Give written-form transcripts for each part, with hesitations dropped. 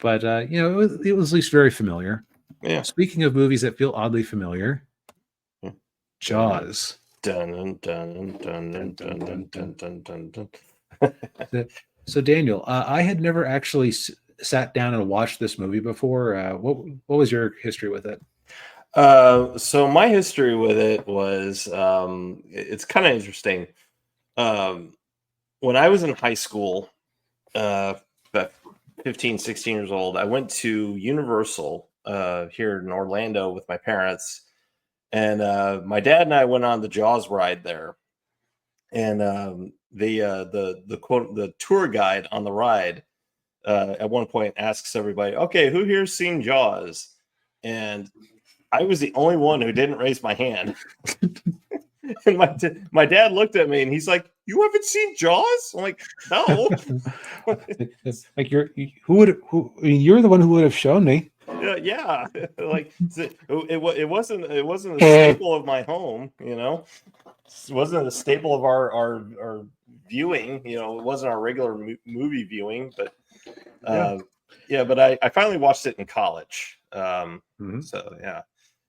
but it was at least very familiar. Yeah. Speaking of movies that feel oddly familiar, Jaws. Dun, dun, dun, dun, dun, dun, dun, dun, dun, dun. So Daniel, I had never actually sat down and watched this movie before. What was your history with it? So my history with it was it's kind of interesting. Um, when I was in high school, about 15, 16 years old, I went to Universal here in Orlando with my parents. And my dad and I went on the Jaws ride there. And the tour guide on the ride at one point asks everybody, "Okay, who here's seen Jaws?" And I was the only one who didn't raise my hand. And my dad looked at me and he's like, "You haven't seen Jaws?" I'm like, "No." Like you're the one who would have shown me. Yeah. Like it wasn't a staple of my home, It wasn't a staple of our viewing, it wasn't our regular movie viewing, but but I finally watched it in college. So yeah.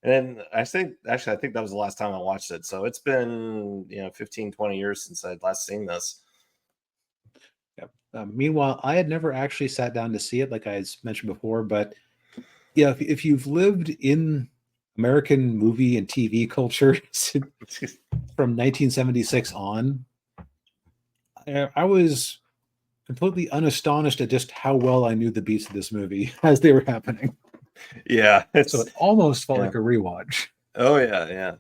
And I think that was the last time I watched it. So it's been 15, 20 years since I'd last seen this. Meanwhile, I had never actually sat down to see it, like I mentioned before. But yeah, if you've lived in American movie and TV culture from 1976 on, I was completely unastonished at just how well I knew the beats of this movie as they were happening. Yeah, so it almost felt like a rewatch. Oh yeah.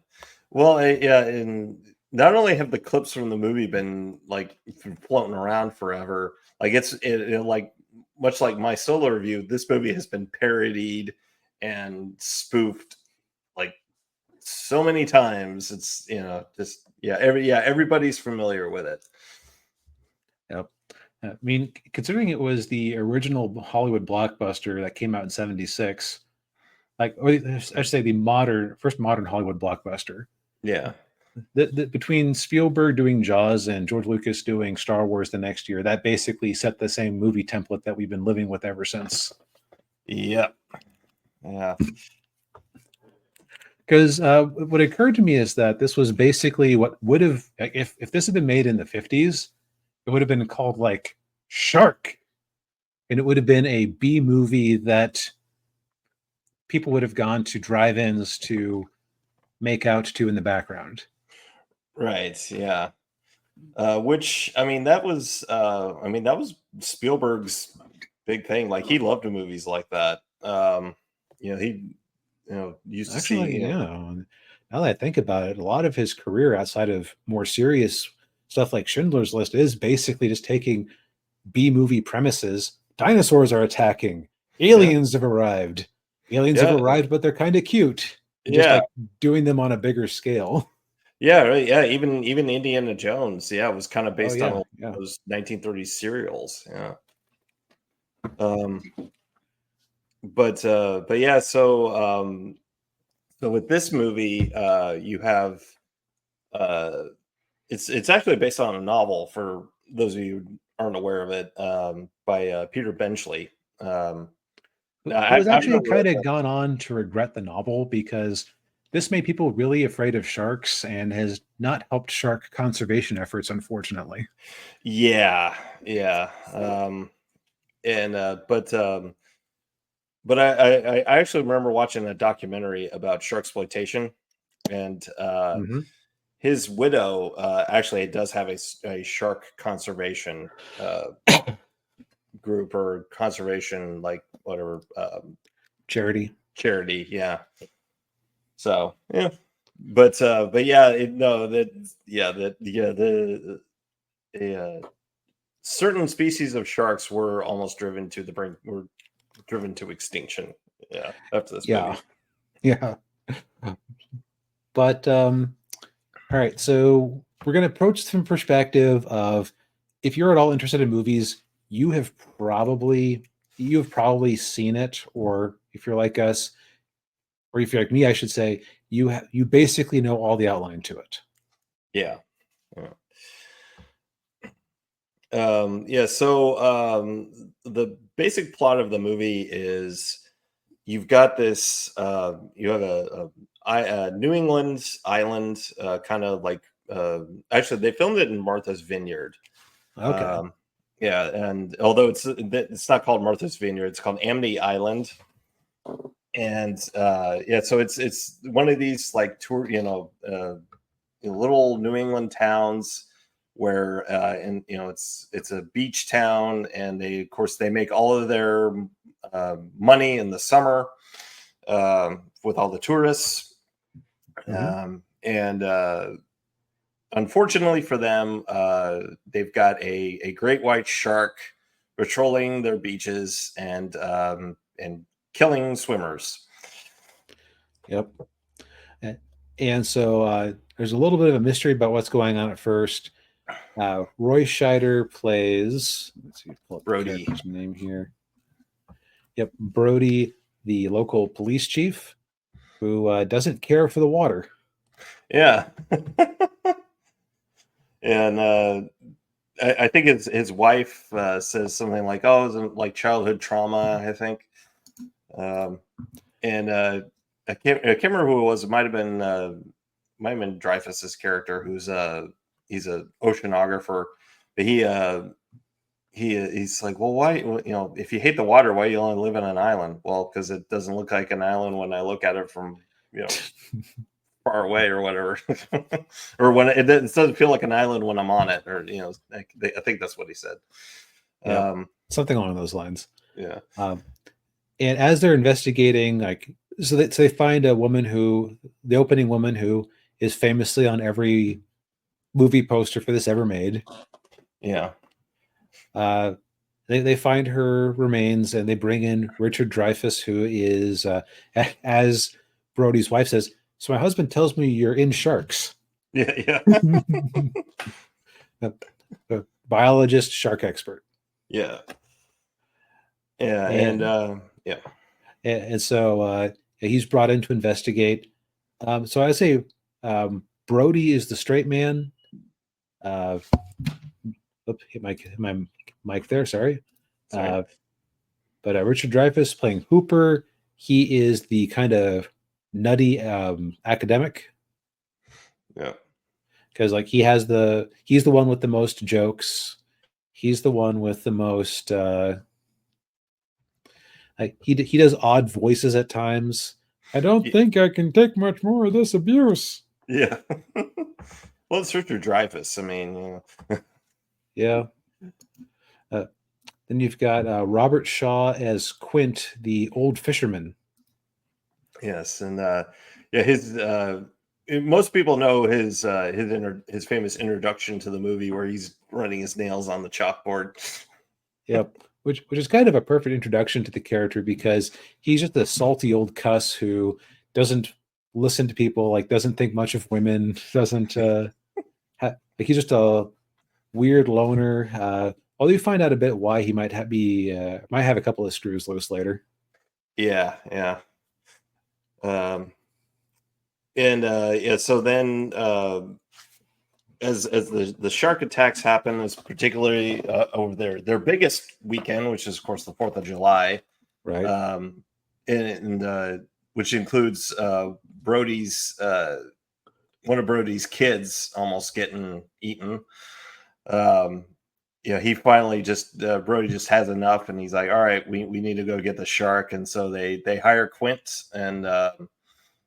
Well, and not only have the clips from the movie been like floating around forever, like like much like my solo review, this movie has been parodied and spoofed like so many times. It's everybody's familiar with it. Yep. I mean, considering it was the original Hollywood blockbuster that came out in '76, or I should say the first modern Hollywood blockbuster. Yeah. Between Spielberg doing Jaws and George Lucas doing Star Wars the next year, that basically set the same movie template that we've been living with ever since. Yep. Yeah. Because what occurred to me is that this was basically what would have, if this had been made in the 50s, it would have been called like Shark. And it would have been a B movie that people would have gone to drive-ins to make out to in the background. Right. Yeah. Which that was Spielberg's big thing. Like he loved movies like that. He used to see. Now that I think about it, a lot of his career outside of more serious stuff like Schindler's List is basically just taking B movie premises. Dinosaurs are attacking. Aliens have arrived. Aliens have arrived, but they're kind of cute. Just like doing them on a bigger scale. Yeah, right. Yeah, even Indiana Jones, it was kind of based on those 1930s serials. Yeah. But yeah, so with this movie, you have it's actually based on a novel for those of you who aren't aware of it, by Peter Benchley. I've actually kind of gone on to regret the novel because this made people really afraid of sharks and has not helped shark conservation efforts, unfortunately. Yeah. But I actually remember watching a documentary about sharksploitation, and his widow actually does have a shark conservation group or conservation, like whatever, charity. Yeah. So yeah, but yeah, certain species of sharks were almost driven to the brink, were driven to extinction. Yeah, after this movie. Yeah. But all right, so we're going to approach this from perspective of, if you're at all interested in movies, you have probably seen it, or if you're like us, or if you're like me, I should say, you basically know all the outline to it. Yeah. So the basic plot of the movie is you've got this you have a New England island, kind of like actually they filmed it in Martha's Vineyard. Okay. Yeah, and although it's not called Martha's Vineyard, it's called Amity Island. And yeah, so it's one of these like tour, little New England towns where and it's a beach town, and of course they make all of their money in the summer with all the tourists. And unfortunately for them, they've got a great white shark patrolling their beaches and killing swimmers. Yep. And so there's a little bit of a mystery about what's going on at first. Roy Scheider plays, let's see, pull up the Brody. character's name here. Yep, Brody, the local police chief, who doesn't care for the water. Yeah. And I think his wife says something like, "Oh, it was like childhood trauma," I think. And I can't remember who it was. It might have been Dreyfuss's character, he's a oceanographer, but he's like, well, why, if you hate the water, why you only live on an island? Well, because it doesn't look like an island when I look at it from far away or whatever. Or when it doesn't feel like an island when I'm on it, or I think that's what he said. Yeah, something along those lines. Yeah. And as they're investigating, so they find the opening woman who is famously on every movie poster for this ever made. Yeah. They find her remains, and they bring in Richard Dreyfuss, who is, as Brody's wife says, "So my husband tells me you're in sharks." Yeah. A biologist, shark expert. Yeah. Yeah. And yeah. And so he's brought in to investigate. So I say Brody is the straight man. Hit my mic there. Sorry. But Richard Dreyfuss playing Hooper. He is the kind of nutty academic. Yeah. Because he's the one with the most jokes. He's the one with the most. He does odd voices at times. I don't think I can take much more of this abuse. Yeah. Well, it's Richard Dreyfuss. I mean, yeah. Then you've got Robert Shaw as Quint, the old fisherman. Yes, and his most people know his famous introduction to the movie where he's running his nails on the chalkboard. Yep. Which is kind of a perfect introduction to the character, because he's just a salty old cuss who doesn't listen to people, doesn't think much of women, doesn't he's just a weird loner. Although you find out a bit why he might have a couple of screws loose later. Yeah. So then as the shark attacks happen, is particularly over their biggest weekend, which is of course the 4th of July, right? And which includes Brody's one of Brody's kids almost getting eaten. He finally Brody just has enough, and he's like, all right, we need to go get the shark. And so they hire Quint, and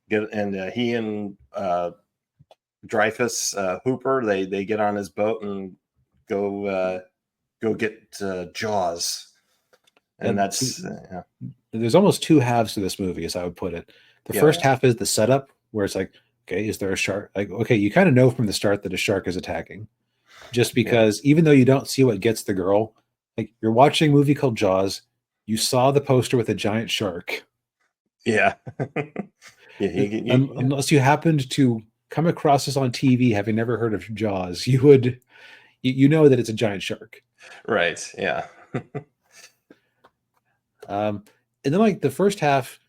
he and Dreyfuss, Hooper, they get on his boat and go get Jaws. And that's there's almost two halves to this movie, as I would put it. The first half is the setup, where it's like, okay, is there a shark? Okay, you kind of know from the start that a shark is attacking, just because even though you don't see what gets the girl, you're watching a movie called Jaws, you saw the poster with a giant shark. Yeah. Unless you happened to come across this on TV, having never heard of Jaws, you would, know that it's a giant shark. Right. Yeah. And then the first half,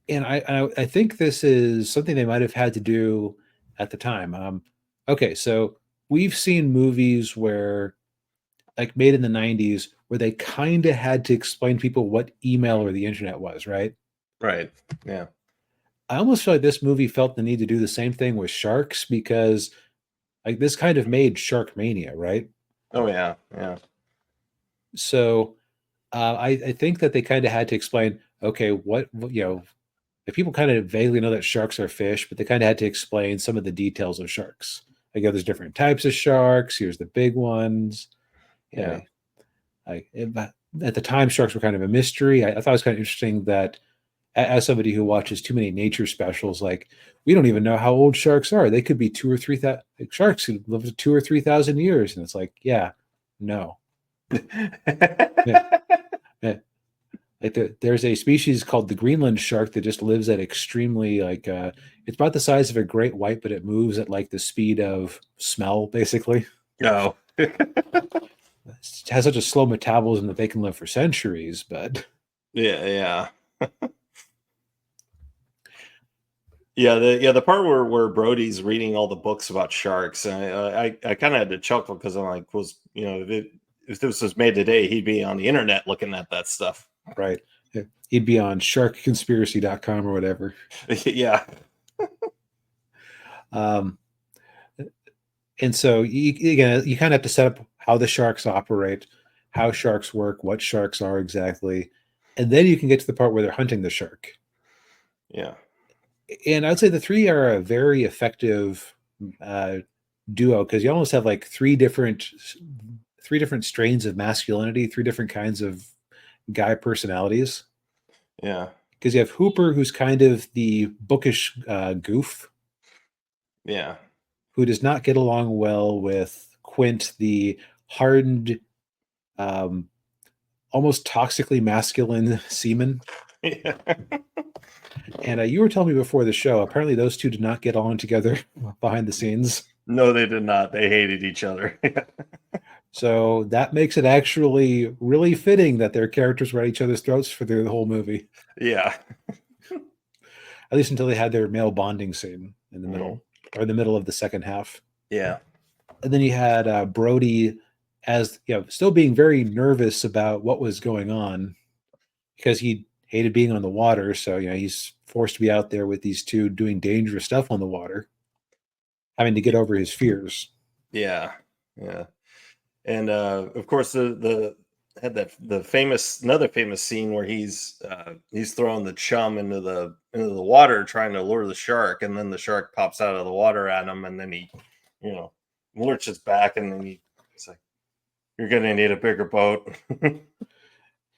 and I think this is something they might have had to do at the time. Okay, so we've seen movies where like made in the 90s where they kind of had to explain to people what email or the internet was, right? Right. Yeah. I almost feel like this movie felt the need to do the same thing with sharks because like this kind of made Sharkmania, right? Oh yeah. Yeah. So I think that they kind of had to explain, okay, if people kind of vaguely know that sharks are fish, but they kind of had to explain some of the details of sharks. Like, there's different types of sharks. Here's the big ones. Yeah. But at the time, sharks were kind of a mystery. I thought it was kind of interesting that as somebody who watches too many nature specials, like we don't even know how old sharks are. They could be 2 or 3 thousand like, sharks who live to 2 or 3 thousand years, and it's like, yeah, no, yeah, yeah. Like there's a species called the Greenland shark that just lives at extremely it's about the size of a great white, but it moves at like the speed of smell, basically. No. It has such a slow metabolism that they can live for centuries, but Yeah. The part where Brody's reading all the books about sharks, I kind of had to chuckle because I'm like, if this was made today, he'd be on the internet looking at that stuff. right. He'd be on sharkconspiracy.com or whatever. Yeah. And so you kind of have to set up how the sharks operate, how sharks work, what sharks are exactly, and then you can get to the part where they're hunting the shark. Yeah. And I'd say the three are a very effective duo because you almost have like three different strains of masculinity, three different kinds of guy personalities. Yeah. Because you have Hooper, who's kind of the bookish goof. Yeah. Who does not get along well with Quint, the hardened, almost toxically masculine seaman. Yeah. And you were telling me before the show, apparently those two did not get on together behind the scenes. No, they did not. They hated each other. So that makes it actually really fitting that their characters were at each other's throats for the whole movie. Yeah. At least until they had their male bonding scene in the middle, or in the middle of the second half. Yeah. And then you had Brody as, still being very nervous about what was going on because he hated being on the water. So, he's forced to be out there with these two doing dangerous stuff on the water, having to get over his fears. Yeah. Yeah. And of course, the another famous scene where he's throwing the chum into the water trying to lure the shark, and then the shark pops out of the water at him, and then he lurches back, and then it's like, you're gonna need a bigger boat.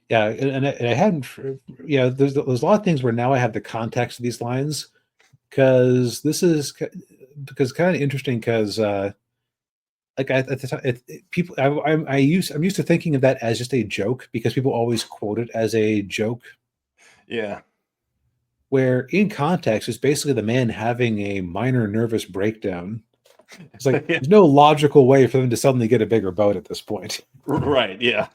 Yeah, and I hadn't, there's a lot of things where now I have the context of these lines because kind of interesting because like at the time, people, I'm used to thinking of that as just a joke because people always quote it as a joke. Yeah. Where in context, it's basically the man having a minor nervous breakdown. It's like there's no logical way for them to suddenly get a bigger boat at this point. Right. Yeah.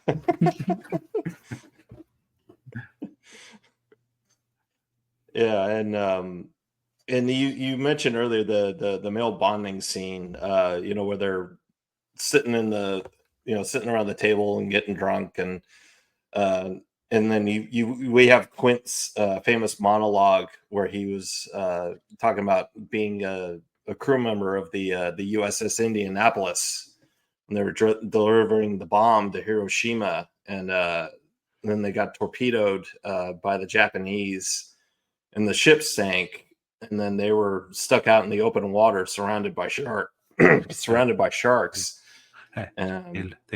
Yeah, and you mentioned earlier the male bonding scene, where they're sitting sitting around the table and getting drunk, and then we have Quint's famous monologue where he was talking about being a crew member of the USS Indianapolis, and they were delivering the bomb to Hiroshima, and then they got torpedoed by the Japanese, and the ship sank, and then they were stuck out in the open water, surrounded by sharks. They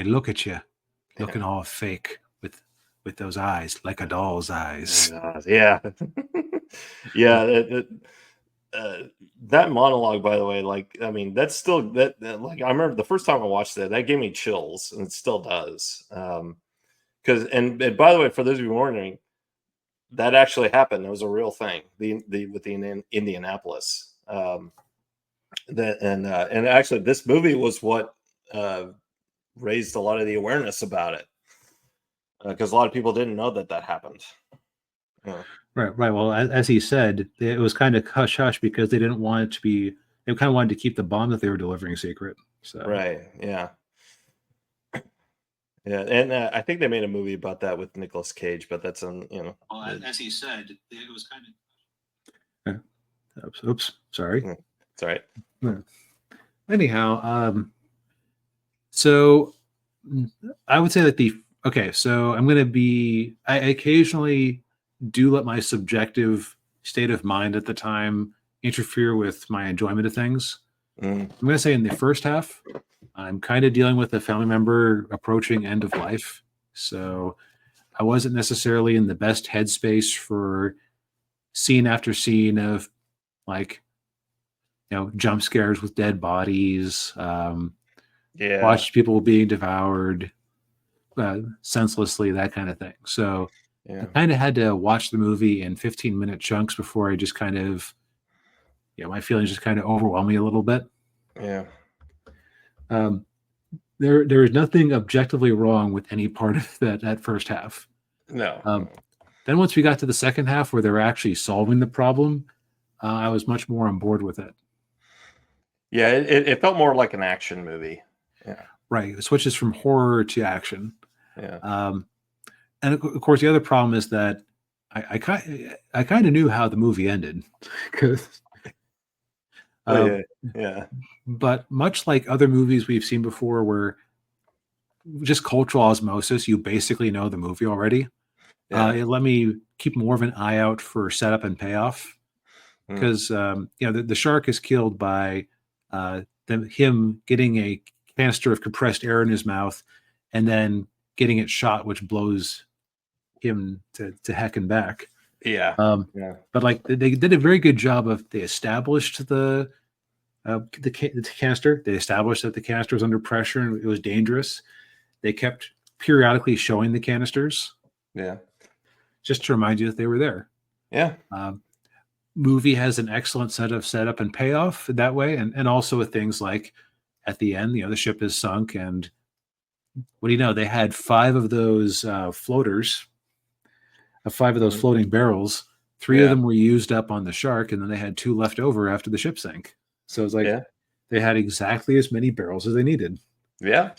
look at you, looking all fake with those eyes, like a doll's eyes. Yeah. Yeah. That monologue, by the way, that's still that I remember the first time I watched that gave me chills, and it still does. Because and by the way, for those of you wondering, that actually happened. It was a real thing. With the Indianapolis. And actually, this movie was what raised a lot of the awareness about it, because a lot of people didn't know that happened. Right. Well, as he said, it was kind of hush hush because they didn't want it to be. They kind of wanted to keep the bomb that they were delivering secret. So right, yeah. Yeah, and I think they made a movie about that with Nicolas Cage, but that's on, Well, as he said, it was kind of. Oops, sorry. It's all right. Anyhow, so I would say that so I occasionally do let my subjective state of mind at the time interfere with my enjoyment of things. I'm going to say in the first half, I'm kind of dealing with a family member approaching end of life. So I wasn't necessarily in the best headspace for scene after scene of like, jump scares with dead bodies, watch people being devoured senselessly, that kind of thing. So I kind of had to watch the movie in 15-minute chunks before I just kind of, my feelings just kind of overwhelm me a little bit. Yeah. There is nothing objectively wrong with any part of that first half. No. Then once we got to the second half where they're actually solving the problem, I was much more on board with it. Yeah, it felt more like an action movie. Yeah. Right. It switches from horror to action. Yeah. And of course, the other problem is that I kind of knew how the movie ended. Yeah. But much like other movies we've seen before where just cultural osmosis, you basically know the movie already. It let me keep more of an eye out for setup and payoff. Because the shark is killed by him getting a canister of compressed air in his mouth and then getting it shot, which blows him to heck and back. Yeah. But like they did a very good job of they established the canister. They established that the canister was under pressure and it was dangerous. They kept periodically showing the canisters. Yeah. Just to remind you that they were there. Yeah. Movie has an excellent set of setup and payoff that way, and also with things like at the end, the ship is sunk, and what do you know? They had 5 of those floaters, 5 of those floating barrels. 3 of them were used up on the shark, and then they had 2 left over after the ship sank. So it's like they had exactly as many barrels as they needed. Yeah.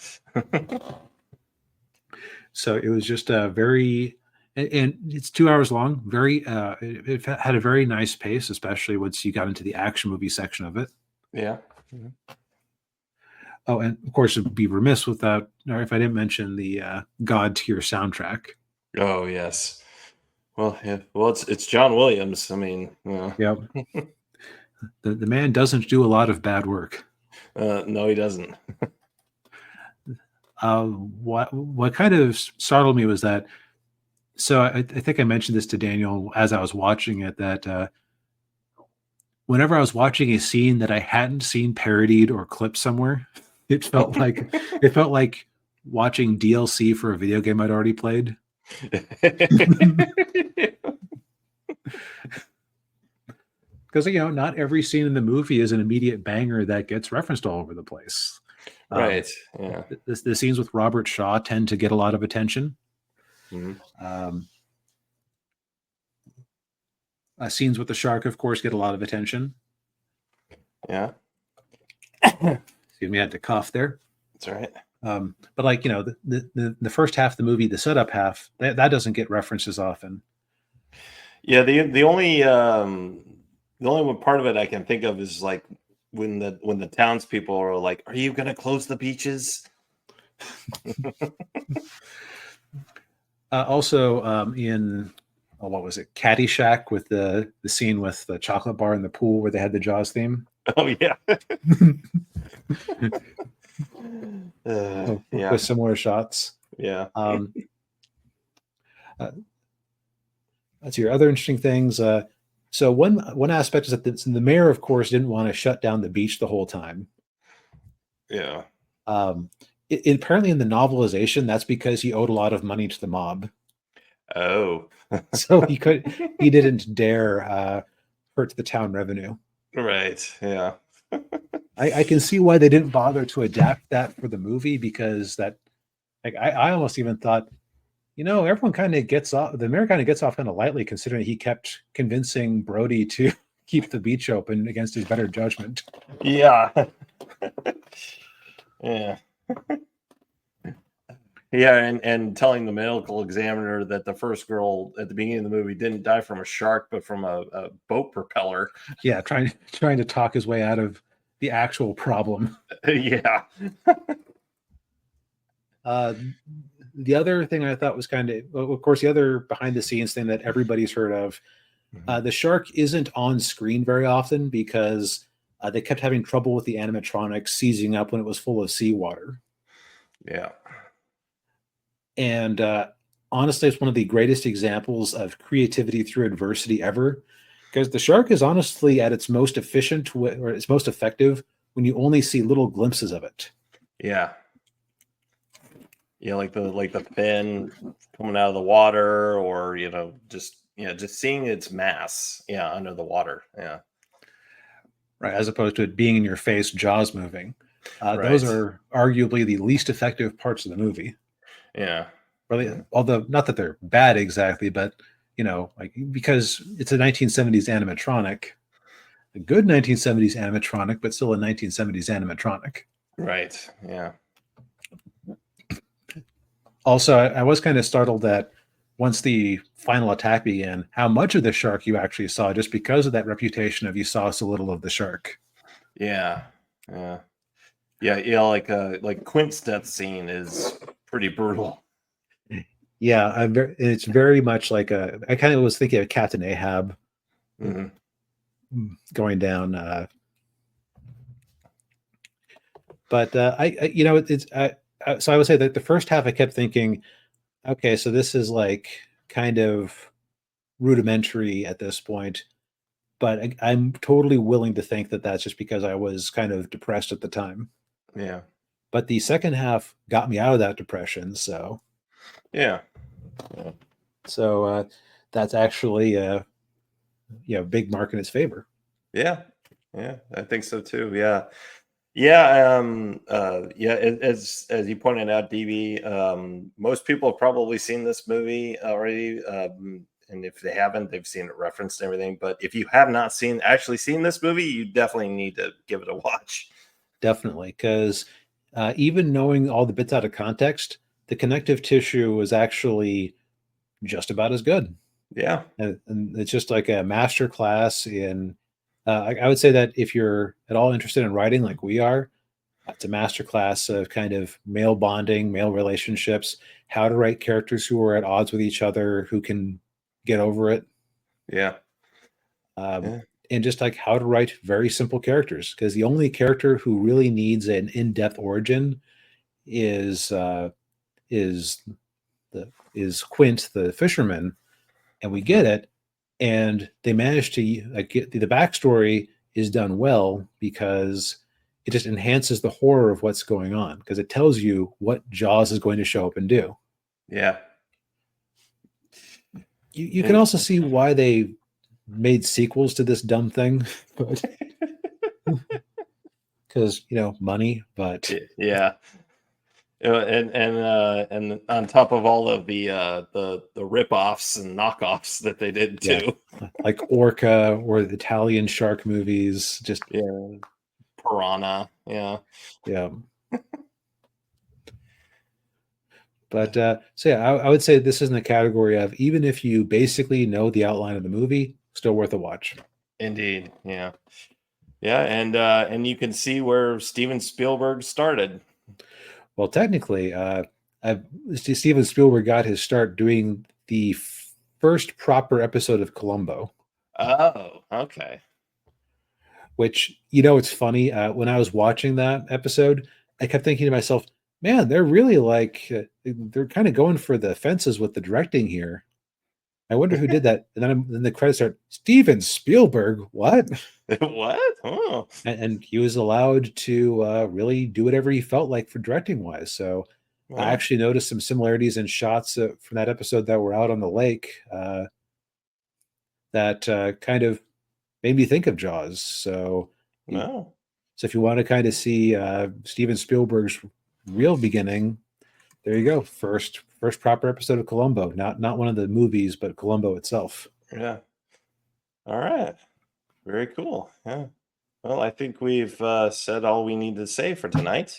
So it was just a very. And it's 2 hours long. It had a very nice pace, especially once you got into the action movie section of it. Yeah. Oh, and of course, it'd be remiss if I didn't mention the God tier soundtrack. Oh yes. Well, yeah. Well, it's John Williams. I mean, Yep. The man doesn't do a lot of bad work. No, he doesn't. What kind of startled me was that. So I think I mentioned this to Daniel as I was watching it, that whenever I was watching a scene that I hadn't seen parodied or clipped somewhere, it felt like watching DLC for a video game I'd already played. Because not every scene in the movie is an immediate banger that gets referenced all over the place. Right. Yeah. The scenes with Robert Shaw tend to get a lot of attention. Mm-hmm. Scenes with the shark, of course, get a lot of attention. Yeah. Excuse me, I had to cough there. That's all right. But like the first half of the movie, the setup half, that doesn't get references often. Yeah. The only one part of it I can think of is like when the townspeople are like, "Are you going to close the beaches?" Also, in what was it, Caddyshack, with the scene with the chocolate bar in the pool where they had the Jaws theme. Oh yeah. With similar shots. Yeah. That's your other interesting things. So one aspect is that the mayor, of course, didn't want to shut down the beach the whole time. Yeah. Apparently in the novelization, that's because he owed a lot of money to the mob. Oh. So he didn't dare hurt the town revenue. Right. Yeah. I can see why they didn't bother to adapt that for the movie, because that, like, I almost even thought, everyone kind of gets off. The mayor kind of gets off kind of lightly, considering he kept convincing Brody to keep the beach open against his better judgment. Yeah. Yeah. Yeah, and telling the medical examiner that the first girl at the beginning of the movie didn't die from a shark, but from a boat propeller. Yeah, trying to talk his way out of the actual problem. Yeah. The other thing I thought was kind of course, the other behind the scenes thing that everybody's heard of, the shark isn't on screen very often because they kept having trouble with the animatronics seizing up when it was full of seawater. Yeah. And honestly, it's one of the greatest examples of creativity through adversity ever, because the shark is honestly at its most efficient or its most effective when you only see little glimpses of it. Yeah. Yeah, like the fin coming out of the water, or just seeing its mass, under the water. Yeah. Right, as opposed to it being in your face, jaws moving. Those Right. are arguably the least effective parts of the movie. Yeah. Really, although not that they're bad exactly, but like because it's a 1970s animatronic, a good 1970s animatronic, but still a 1970s animatronic. Right. Yeah. Also, I was kind of startled that once the final attack began, how much of the shark you actually saw, just because of that reputation of you saw so little of the shark. Yeah. Yeah. Yeah. Yeah. Like Quint's death scene is pretty brutal. Yeah, it's very much like I kind of was thinking of Captain Ahab Mhm. going down. But so I would say that the first half I kept thinking, okay, so this is like kind of rudimentary at this point, but I'm totally willing to think that that's just because I was kind of depressed at the time. Yeah. But the second half got me out of that depression, so Yeah. Yeah. that's actually big mark in its favor. Yeah. Yeah. I think so too. Yeah. Yeah. Yeah. As you pointed out, DB, most people have probably seen this movie already. And if they haven't, they've seen it referenced and everything. But if you have not actually seen this movie, you definitely need to give it a watch. Definitely, because even knowing all the bits out of context, the connective tissue was actually just about as good. Yeah. And it's just like a master class in. I would say that if you're at all interested in writing, like we are, it's a master class of kind of male bonding, male relationships, how to write characters who are at odds with each other, who can get over it, Yeah. um, Yeah. and just like how to write very simple characters. Because the only character who really needs an in-depth origin is is is Quint the fisherman, and we get it. And they managed to like get the backstory is done well because it just enhances the horror of what's going on because it tells you what Jaws is going to show up and do. Yeah. You can And also see why they made sequels to this dumb thing, because money. But yeah. And on top of all of the rip-offs and knockoffs that they did yeah, too. like Orca or the Italian shark movies, just Yeah. Piranha. Yeah. yeah. But so yeah, I would say this is in the category of even if you basically know the outline of the movie, still worth a watch. Indeed. Yeah. Yeah, and you can see where Steven Spielberg started. Well, technically, Steven Spielberg got his start doing the first proper episode of Columbo, Oh, okay. which it's funny. When I was watching that episode, I kept thinking to myself, "Man, they're really like they're kind of going for the fences with the directing here." I wonder who did that. And then the credits start. Steven Spielberg, what? What? Oh. And he was allowed to really do whatever he felt like for directing wise. So I Well, actually noticed some similarities in shots from that episode that were out on the lake that kind of made me think of Jaws. no. So if you want to kind of see Steven Spielberg's real beginning, there you go. First proper episode of Columbo. Not one of the movies, but Columbo itself. Yeah. All right. Very cool. Yeah. Well, I think we've said all we need to say for tonight.